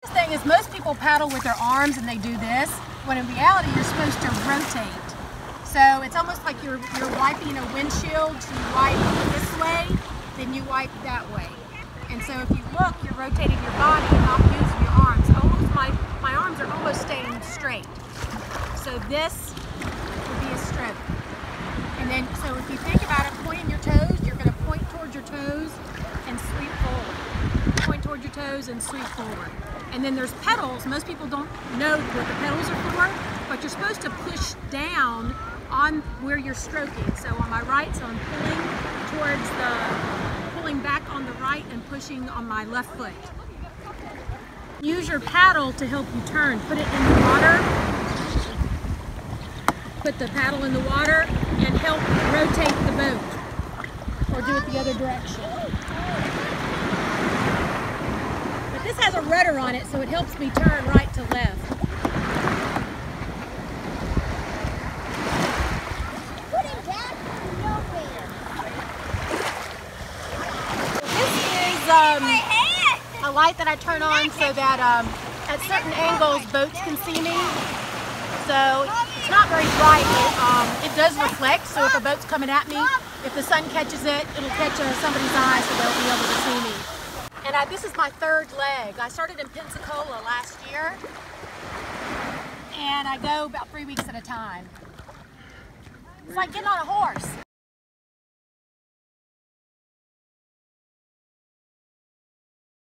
The thing is, most people paddle with their arms and they do this, when in reality you're supposed to rotate. So it's almost like you're wiping a windshield. So you wipe this way, then you wipe that way. And so if you look, you're rotating your body and not using your arms. Almost my arms are almost staying straight. So this would be a stroke. And then, so if you think about it, pointing your toes, you're going to point towards your toes and sweep forward. Point towards your toes and sweep forward. And then there's pedals. Most people don't know what the pedals are for, but you're supposed to push down on where you're stroking. So on my right, so I'm pulling back on the right and pushing on my left foot. Use your paddle to help you turn. Put it in the water. Put the paddle in the water and help rotate the boat. Or do it the other direction. But this has a rudder on it, so it helps me turn right to left. A light that I turn on so that at certain angles boats can see me. So it's not very bright, but it does reflect. So if a boat's coming at me, if the sun catches it, it'll catch somebody's eye so they'll be able to see me. And this is my third leg. I started in Pensacola last year, and I go about 3 weeks at a time. It's like getting on a horse.